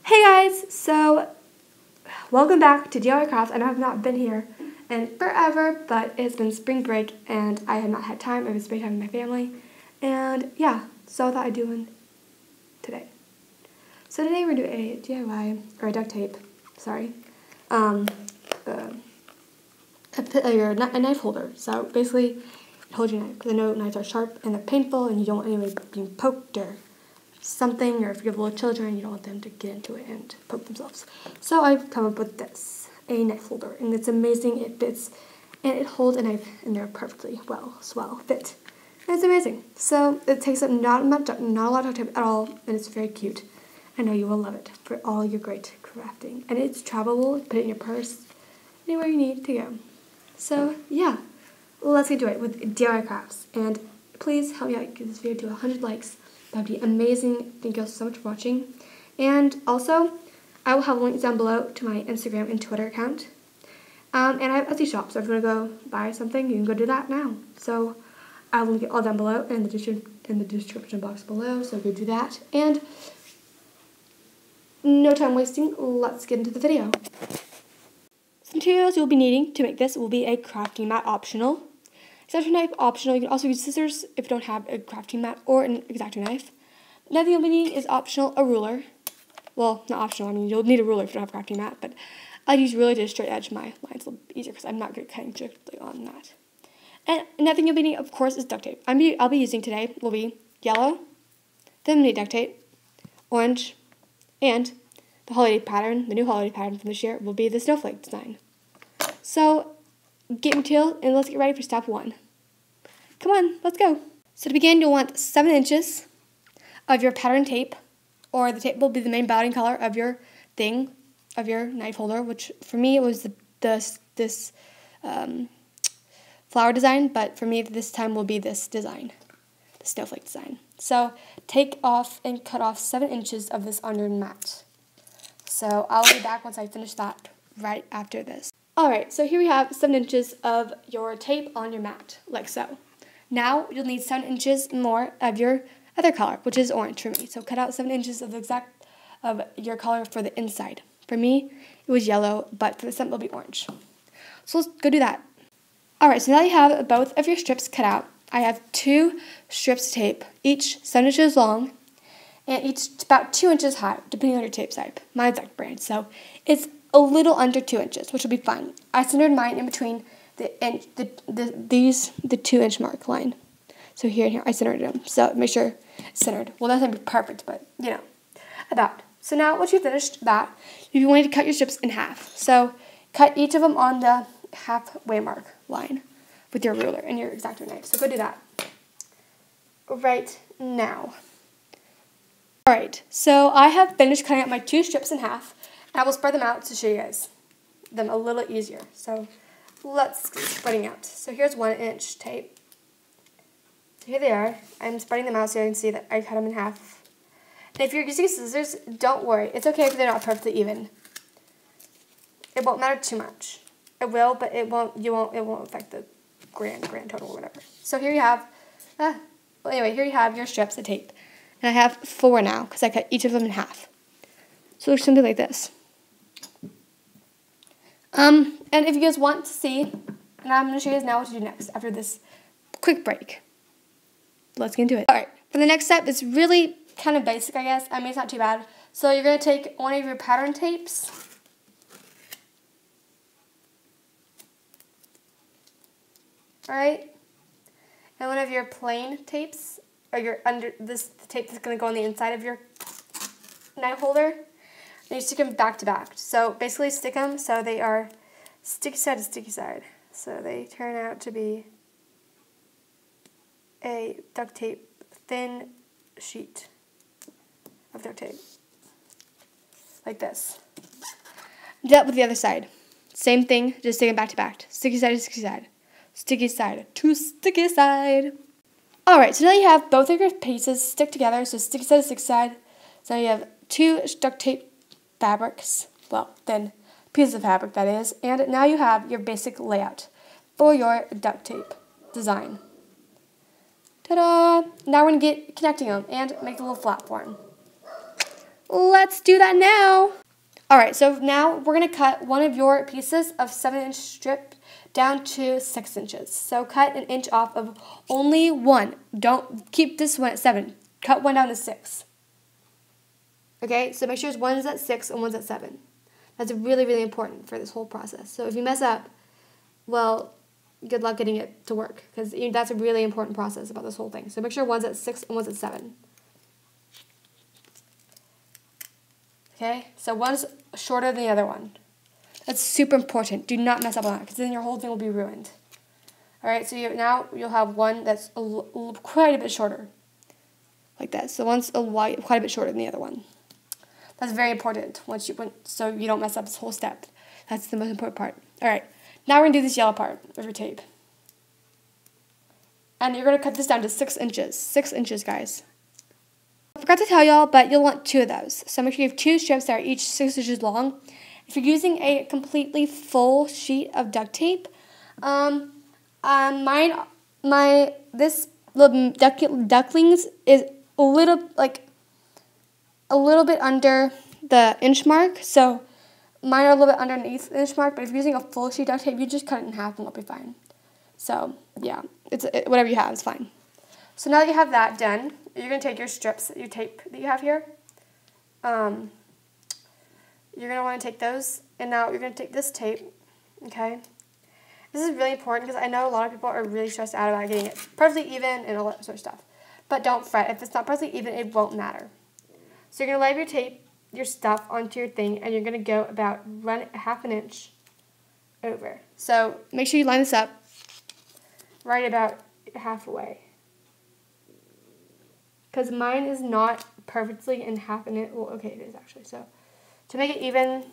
Hey guys, so welcome back to DIY Crafts. I know I've not been here in forever, but it's been spring break and I have not had time. I've been spending time with my family, and yeah, so I thought I'd do one today. So today we're doing a DIY, or a duct tape, sorry, a knife holder. So basically, it holds your knife, because I know knives are sharp and they're painful and you don't want anybody being poked or something, or if you have little children, you don't want them to get into it and poke themselves. So I've come up with this, a knife holder, and it's amazing. It fits, and it holds a knife in there perfectly well, fit. And it's amazing. So it takes up not a lot of duct tape at all, and it's very cute. I know you will love it for all your great crafting. And it's travelable, put it in your purse, anywhere you need to go. So yeah, let's get to it with DIY Crafts. And please help me out, get this video to 100 likes. That would be amazing. Thank you all so much for watching. And also, I will have links down below to my Instagram and Twitter account. And I have Etsy shop, so if you want to go buy something, you can go do that now. So I will link it all down below in the description box below, so go do that. And no time wasting, let's get into the video. Some materials you'll be needing to make this will be a crafting mat optional, X-Acto knife optional. You can also use scissors if you don't have a crafting mat or an X-Acto knife. Another thing you'll be needing is optional, a ruler. Well, not optional, I mean you'll need a ruler if you don't have a crafting mat, but I use ruler to straight edge my lines a little bit easier because I'm not good at cutting directly on that. And another thing you'll be needing, of course, is duct tape. I'll be using today will be yellow, then need duct tape, orange, and the holiday pattern, the new holiday pattern from this year, will be the snowflake design. So get material and let's get ready for step 1. Come on, let's go. So to begin, you'll want 7 inches of your pattern tape, or the tape will be the main bouting color of your thing, of your knife holder, which for me it was this flower design, but for me this time will be this design, the snowflake design. So take off and cut off 7 inches of this on your mat. So I'll be back once I finish that right after this. Alright, so here we have 7 inches of your tape on your mat, like so. Now you'll need 7 inches more of your other color, which is orange for me. So cut out 7 inches of of your color for the inside. For me, it was yellow, but for the front it'll be orange. So let's go do that. Alright, so now you have both of your strips cut out. I have 2 strips of tape, each 7 inches long, and each about 2 inches high, depending on your tape type. Mine's duct brand, so it's a little under 2 inches, which will be fine. I centered mine in between the 2-inch mark line. So here and here, I centered them. So make sure it's centered. Well, that's not be perfect, but you know, about. So now, once you've finished that, you want to cut your strips in half. So cut each of them on the halfway mark line with your ruler and your X-Acto knife. So go do that right now. Alright, so I have finished cutting out my 2 strips in half. I will spread them out to show you guys them a little easier. So let's get spreading out. So here's 1-inch tape. So here they are. I'm spreading them out so you can see that I cut them in half. And if you're using scissors, don't worry. It's okay if they're not perfectly even. It won't matter too much. It will, but it won't affect the grand total or whatever. So here you have, well anyway, here you have your strips of tape. And I have 4 now because I cut each of them in half. So it looks something like this. And if you guys want to see, and I'm going to show you guys now what to do next after this quick break. Let's get into it. Alright, for the next step, it's really kind of basic, I guess. I mean, it's not too bad. So you're going to take one of your pattern tapes. Alright. And one of your plain tapes, or your the tape that's going to go on the inside of your knife holder. And you stick them back to back. So basically stick them so they are sticky side to sticky side. So they turn out to be a duct tape, thin sheet of duct tape. Like this. Do that with the other side. Same thing, just stick them back to back. Sticky side to sticky side. Sticky side to sticky side. Alright, so now you have both of your pieces stick together, so sticky side to sticky side. So now you have 2 duct tape fabrics, well, thin pieces of fabric that is, and now you have your basic layout for your duct tape design. Ta-da! Now we're going to get connecting them and make a little flap for them. let's do that now. Alright, so now we're going to cut one of your pieces of 7-inch strip down to 6 inches. So cut an inch off of only one. Don't keep this one at 7. Cut one down to 6. Okay, so make sure one's at 6 and one's at 7. That's really, really important for this whole process. So if you mess up, well, good luck getting it to work, because that's a really important process about this whole thing. So make sure one's at 6 and one's at 7. Okay, so one's shorter than the other one. That's super important. Do not mess up on that, because then your whole thing will be ruined. Alright, so now you'll have one that's quite a bit shorter. Like that. So one's quite a bit shorter than the other one. That's very important so you don't mess up this whole step. That's the most important part. Alright, now we're going to do this yellow part of your tape. And you're going to cut this down to 6 inches. 6 inches, guys. I forgot to tell y'all, but you'll want 2 of those. So make sure you have 2 strips that are each 6 inches long. If you're using a completely full sheet of duct tape, this little ducklings is a little bit under the inch mark. So mine are a little bit underneath the inch mark. But if you're using a full sheet duct tape, you just cut it in half and it'll be fine. So yeah, whatever you have is fine. So now that you have that done, you're going to take your strips, your tape that you have here. You're going to want to take those, and now you're going to take this tape, okay? This is really important because I know a lot of people are really stressed out about getting it perfectly even and all that sort of stuff. But don't fret. If it's not perfectly even, it won't matter. So you're going to lay your tape, your stuff onto your thing, and you're going to go about run it 1/2 inch over. So make sure you line this up right about halfway. Because mine is not perfectly in 1/2 inch. Well, okay, it is actually. So to make it even,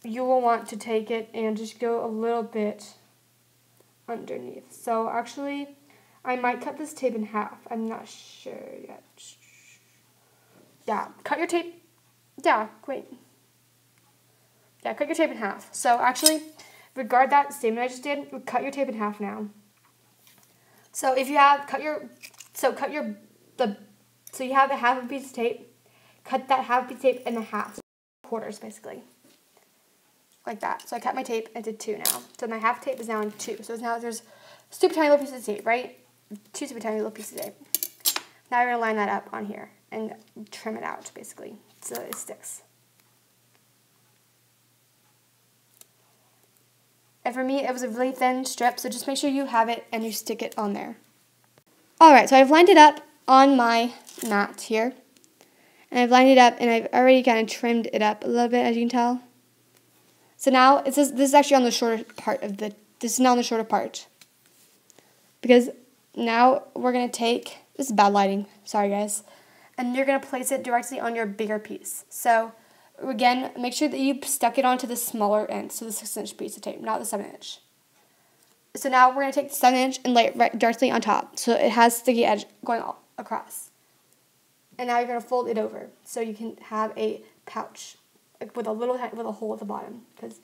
you will want to take it and just go a little bit underneath. So actually, I might cut this tape in half. I'm not sure yet. Yeah, cut your tape. Yeah, great. Yeah, cut your tape in half. So actually, regard that statement I just did. Cut your tape in half now. So if you have so you have a 1/2 piece of tape. Cut that 1/2 piece of tape in half, quarters basically, like that. So I cut my tape into 2 now. So my half tape is now in 2. So now there's super tiny little pieces of tape, right? 2 super tiny little pieces of tape. Now you're gonna line that up on here and trim it out basically so it sticks. And for me, it was a really thin strip, so just make sure you have it and you stick it on there. Alright, so I've lined it up on my mat here. And I've lined it up, and I've already kind of trimmed it up a little bit, as you can tell. So now, this is actually on the shorter part of this is not on the shorter part. Because now we're going to take, this is bad lighting, sorry guys. And you're going to place it directly on your bigger piece. So, again, make sure that you stuck it onto the smaller end, so the 6-inch piece of tape, not the 7-inch. So now we're going to take the 7-inch and lay it right directly on top, so it has sticky edge going all across. And now you're going to fold it over so you can have a pouch with a hole at the bottom, because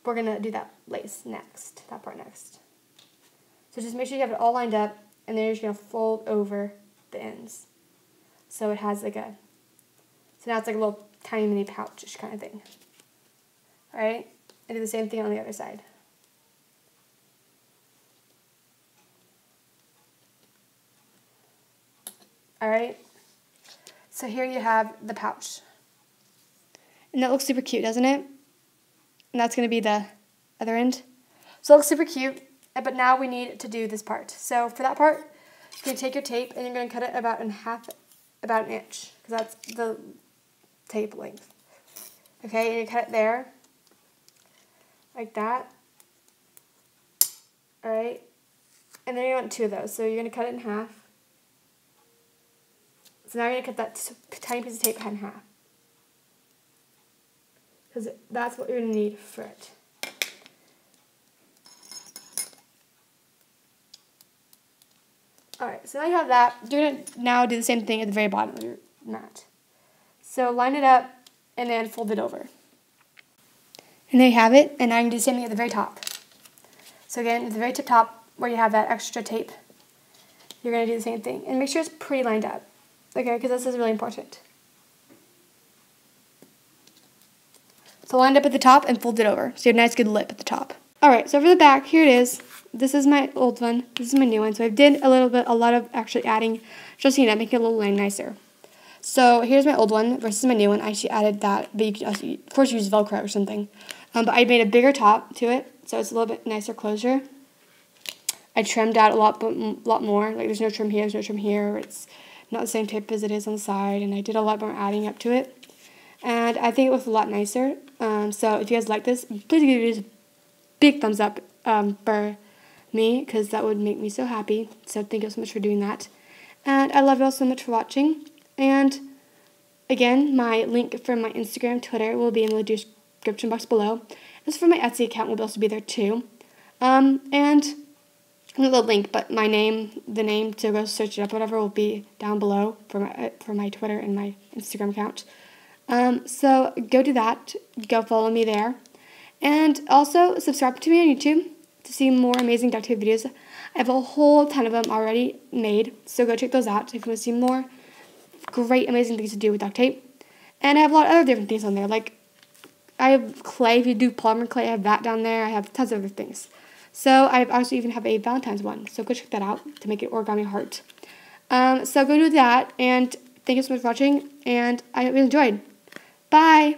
we're going to do that part next. So just make sure you have it all lined up, and then you're just going to fold over the ends. So it has so now it's like a little tiny mini pouch-ish kind of thing. Alright? And do the same thing on the other side. Alright? So here you have the pouch. And that looks super cute, doesn't it? And that's going to be the other end. So it looks super cute, but now we need to do this part. So for that part, you're going to take your tape and you're going to cut it about an inch, because that's the tape length. Okay, and you cut it there, like that. Alright, and then you want 2 of those, so you're going to cut it in half. So now you're going to cut that tiny piece of tape in half, because that's what you're going to need for it. Alright, so now you have that. You're going to now do the same thing at the very bottom of your mat. So line it up and then fold it over. And there you have it, and now you can do the same thing at the very top. So again, at the very top where you have that extra tape, you're going to do the same thing. And make sure it's pretty lined up. Okay, because this is really important. So line it up at the top and fold it over. So you have a nice good lip at the top. Alright, so for the back, here it is. This is my old one. This is my new one. So I did a lot of actually adding, just so you know, making it a little nicer. So here's my old one versus my new one. I actually added that, but you can also, of course, use Velcro or something. But I made a bigger top to it, so it's a little bit nicer closure. I trimmed out a lot more. Like there's no trim here, there's no trim here. It's not the same tip as it is on the side, and I did a lot more adding up to it. And I think it looks a lot nicer. So if you guys like this, please give it a big thumbs up for me, because that would make me so happy. So thank you so much for doing that. And I love you all so much for watching. And again, my link for my Instagram, Twitter will be in the description box below. As for my Etsy account, will also be there too. And not the link, but my name, the name to go search it up, whatever, will be down below for my Twitter and my Instagram account. So go do that. Go follow me there. And also subscribe to me on YouTube to see more amazing duct tape videos. I have a whole ton of them already made, so go check those out if you want to see more great, amazing things to do with duct tape. And I have a lot of other different things on there. Like, I have clay. If you do polymer clay, I have that down there. I have tons of other things. So I also even have a Valentine's one. So go check that out to make it origami heart. So go do that. And thank you so much for watching. And I hope you enjoyed. Bye.